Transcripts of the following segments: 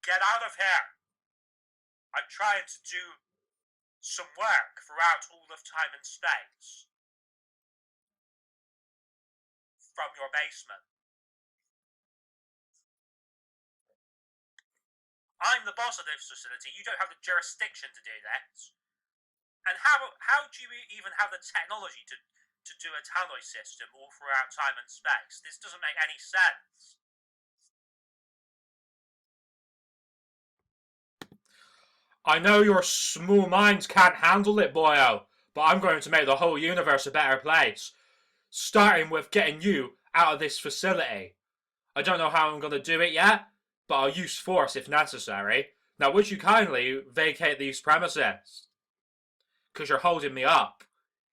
Get out of here! I'm trying to do some work throughout all of time and space. From your basement. I'm the boss of this facility. You don't have the jurisdiction to do this. And how do you even have the technology to do a tannoy system all throughout time and space? This doesn't make any sense. I know your small minds can't handle it, boyo, but I'm going to make the whole universe a better place. Starting with getting you out of this facility. I don't know how I'm going to do it yet, but I'll use force if necessary. Now, would you kindly vacate these premises? Because you're holding me up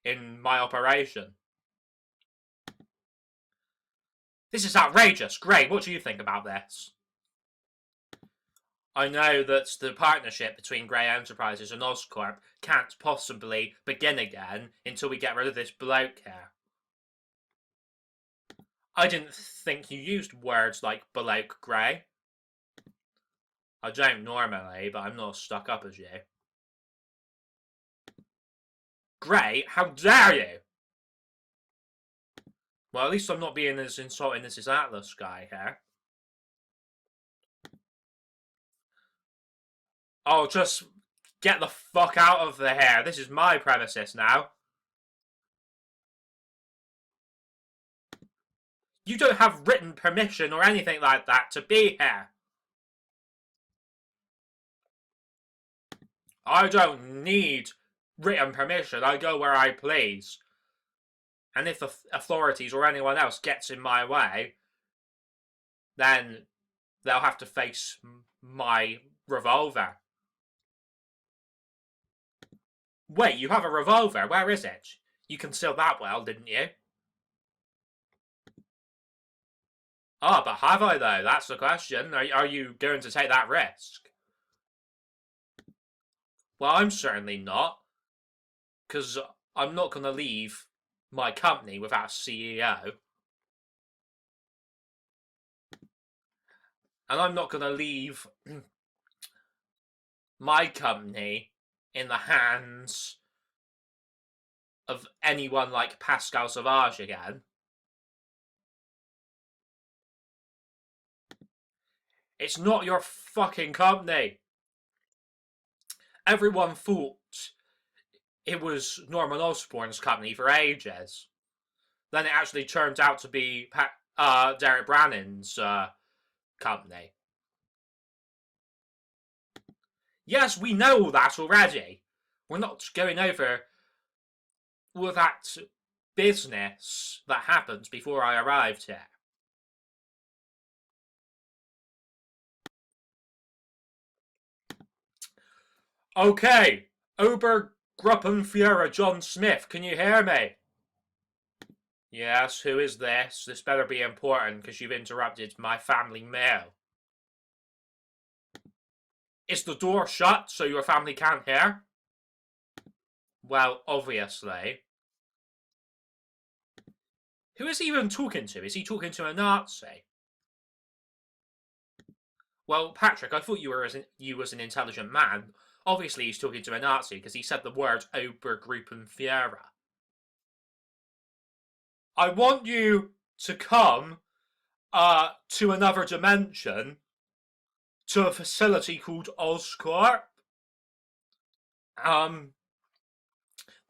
in my operation. This is outrageous. Grey, what do you think about this? I know that the partnership between Grey Enterprises and Oscorp can't possibly begin again until we get rid of this bloke here. I didn't think you used words like bloke, Grey. I don't normally, but I'm not as stuck up as you. Grey, how dare you? Well, at least I'm not being as insulting as this Atlas guy here. Oh, just get the fuck out of here. This is my premises now. You don't have written permission or anything like that to be here. I don't need written permission. I go where I please. And if the authorities or anyone else gets in my way, then they'll have to face my revolver. Wait, you have a revolver? Where is it? You concealed that well, didn't you? Ah, but have I though? That's the question. Are you going to take that risk? Well, I'm certainly not. Because I'm not going to leave my company without a CEO. And I'm not going to leave my company in the hands of anyone like Pascal Sauvage again. It's not your fucking company. Everyone thought it was Norman Osborn's company for ages. Then it actually turned out to be Derek Brannan's company. Yes, we know all that already. We're not going over all that business that happened before I arrived here. Okay, Obergruppenführer John Smith, can you hear me? Yes, who is this? This better be important because you've interrupted my family meal. Is the door shut so your family can't hear? Well, obviously. Who is he even talking to? Is he talking to a Nazi? Well, Patrick, I thought you was an intelligent man. Obviously, he's talking to a Nazi because he said the word Obergruppenführer. I want you to come to another dimension, to a facility called Oscorp.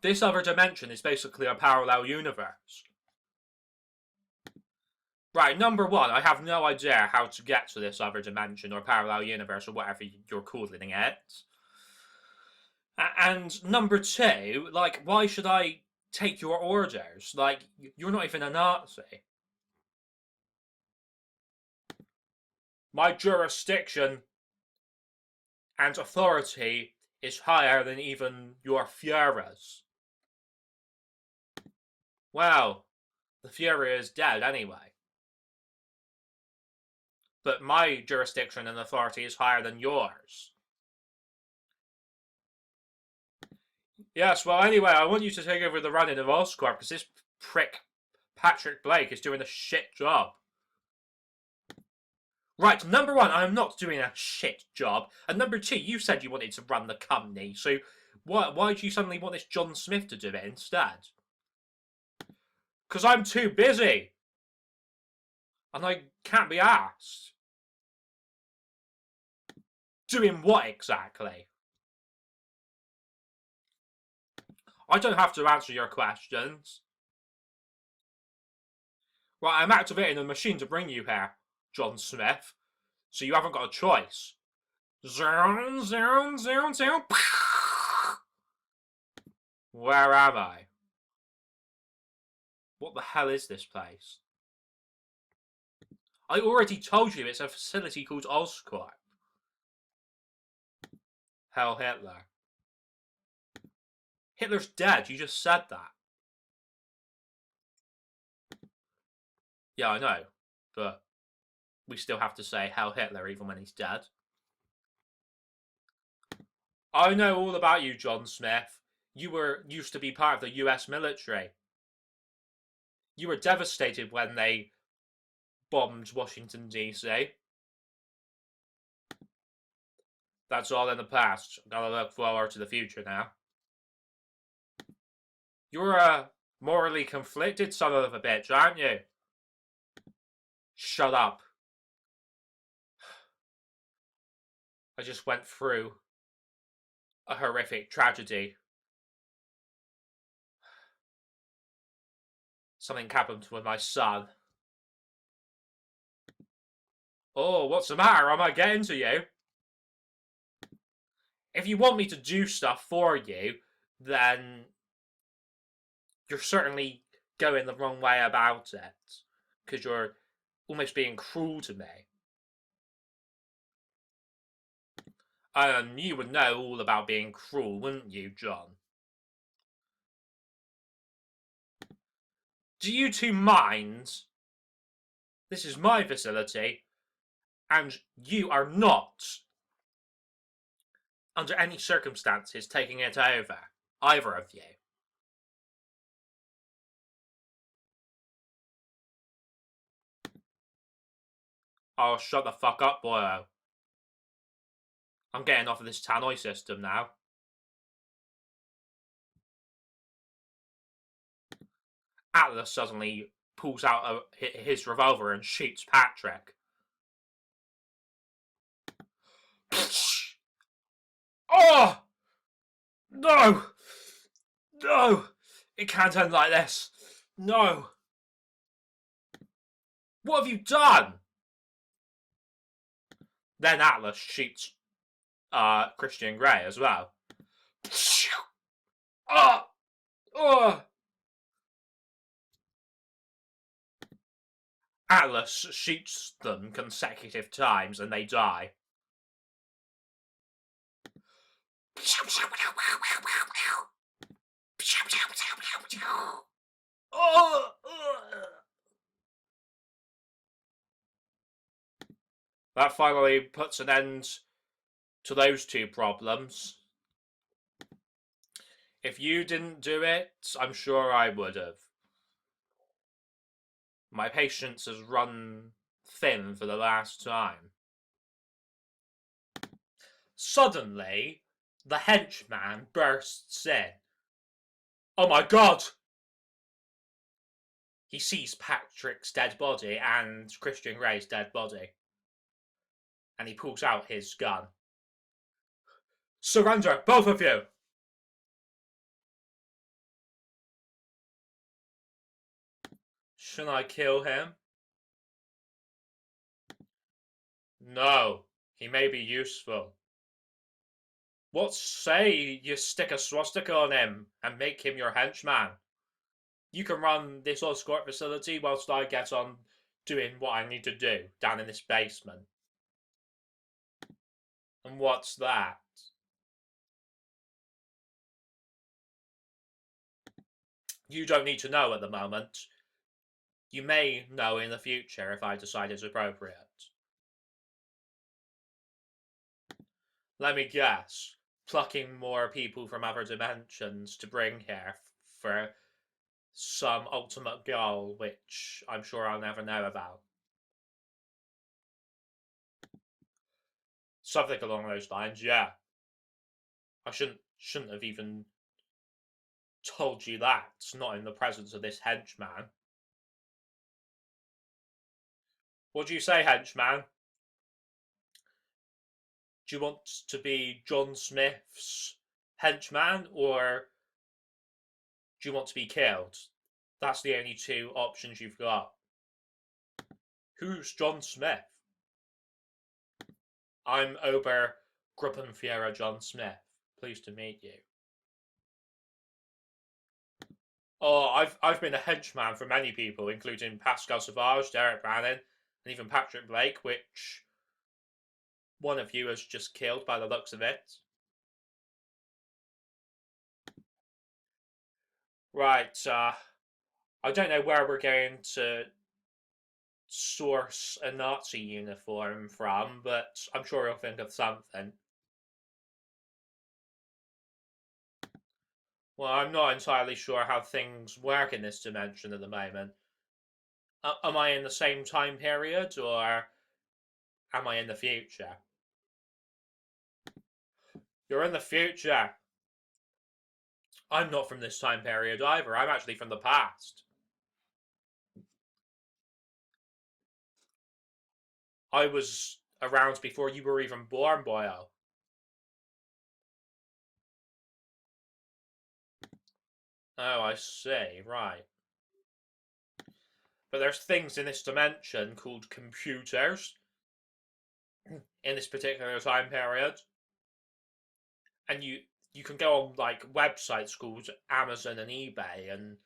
This other dimension is basically a parallel universe. Right, number one, I have no idea how to get to this other dimension or parallel universe or whatever you're calling it. And number two, like, why should I take your orders? Like, you're not even a Nazi. My jurisdiction and authority is higher than even your Führer's. Well, the Führer is dead anyway. But my jurisdiction and authority is higher than yours. Yes, well, anyway, I want you to take over the running of Oscorp because this prick Patrick Blake is doing a shit job. Right, number one, I'm not doing a shit job. And number two, you said you wanted to run the company, so why do you suddenly want this John Smith to do it instead? Because I'm too busy. And I can't be asked. Doing what exactly? I don't have to answer your questions. Right, I'm activating the machine to bring you here, John Smith. So you haven't got a choice. Zoom, zoom, zoom, zoom. Where am I? What the hell is this place? I already told you it's a facility called Oscorp. Hell Hitler. Hitler's dead, you just said that. Yeah, I know, but we still have to say Hell Hitler even when he's dead. I know all about you, John Smith. You used to be part of the US military. You were devastated when they bombed Washington, D.C. That's all in the past. Gotta look forward to the future now. You're a morally conflicted son of a bitch, aren't you? Shut up. I just went through a horrific tragedy. Something happened with my son. Oh, what's the matter? Am I getting to you? If you want me to do stuff for you, then you're certainly going the wrong way about it. Because you're almost being cruel to me. You would know all about being cruel, wouldn't you, John? Do you two mind? This is my facility, and you are not, under any circumstances, taking it over. Either of you. Oh, shut the fuck up, boyo. I'm getting off of this tannoy system now. Atlas suddenly pulls out his revolver and shoots Patrick. Oh! No! No! It can't end like this. No! What have you done? Then Atlas shoots Christian Grey as well. Oh! Oh! Atlas shoots them consecutive times and they die. That finally puts an end to those two problems. If you didn't do it, I'm sure I would have. My patience has run thin for the last time. Suddenly, the henchman bursts in. Oh my god! He sees Patrick's dead body and Christian Grey's dead body. And he pulls out his gun. Surrender, both of you! Should I kill him? No, he may be useful. What say you stick a swastika on him and make him your henchman? You can run this Oscorp facility whilst I get on doing what I need to do down in this basement. And what's that? You don't need to know at the moment. You may know in the future if I decide it's appropriate. Let me guess. Plucking more people from other dimensions to bring here for some ultimate goal which I'm sure I'll never know about. Something along those lines, yeah. I shouldn't have even told you that, not in the presence of this henchman. What do you say, henchman? Do you want to be John Smith's henchman, or do you want to be killed? That's the only two options you've got. Who's John Smith? I'm Ober Gruppenführer John Smith. Pleased to meet you. Oh, I've been a henchman for many people, including Pascal Sauvage, Derek Brannon, and even Patrick Blake, which one of you has just killed by the looks of it. Right, I don't know where we're going to source a Nazi uniform from, but I'm sure we'll think of something. Well, I'm not entirely sure how things work in this dimension at the moment. Am I in the same time period, or am I in the future? You're in the future. I'm not from this time period either. I'm actually from the past. I was around before you were even born, boyo. Oh, I see, right. But there's things in this dimension called computers in this particular time period. And you can go on like websites called Amazon and eBay and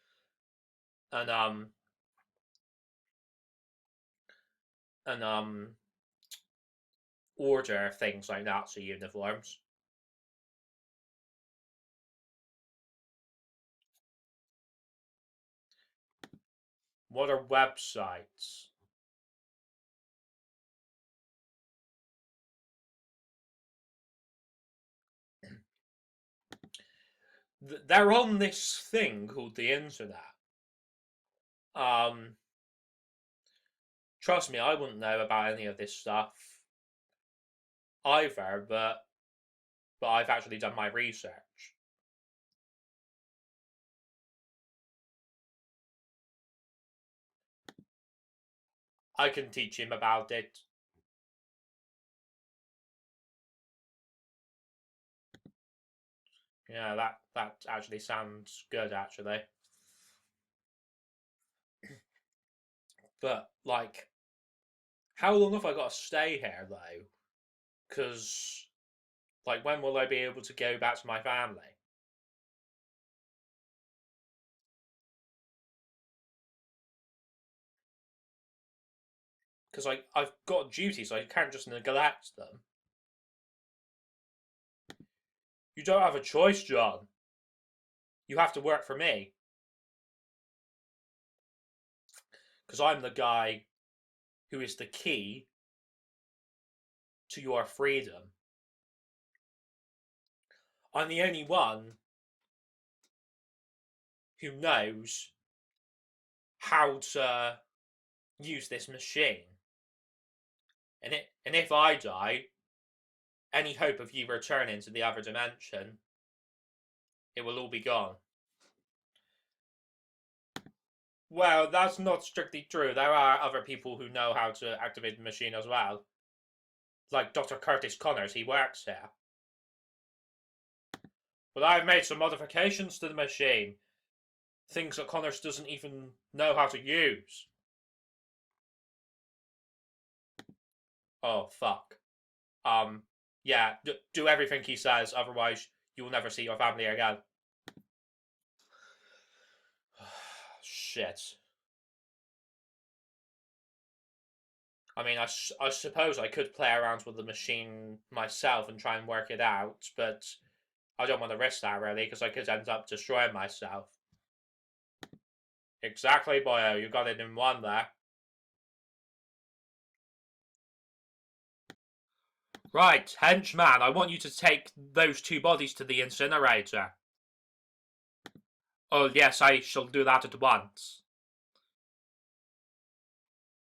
and order things like Nazi uniforms. What are websites? They're on this thing called the internet. Trust me, I wouldn't know about any of this stuff either, but I've actually done my research. I can teach him about it. Yeah, that actually sounds good, actually. But, like, how long have I got to stay here, though? Because, like, when will I be able to go back to my family? Because I've got duties, I can't just neglect them. You don't have a choice, John. You have to work for me. Because I'm the guy who is the key to your freedom. I'm the only one who knows how to use this machine. And if I die, any hope of you returning to the other dimension, it will all be gone. Well, that's not strictly true. There are other people who know how to activate the machine as well. Like Dr. Curtis Connors, he works here. But I've made some modifications to the machine. Things that Connors doesn't even know how to use. Oh, fuck. Yeah, do everything he says, otherwise you'll never see your family again. Shit. I mean, I suppose I could play around with the machine myself and try and work it out, but I don't want to risk that, really, because I could end up destroying myself. Exactly, boyo, you got it in one there. Right, henchman, I want you to take those two bodies to the incinerator. Oh, yes, I shall do that at once.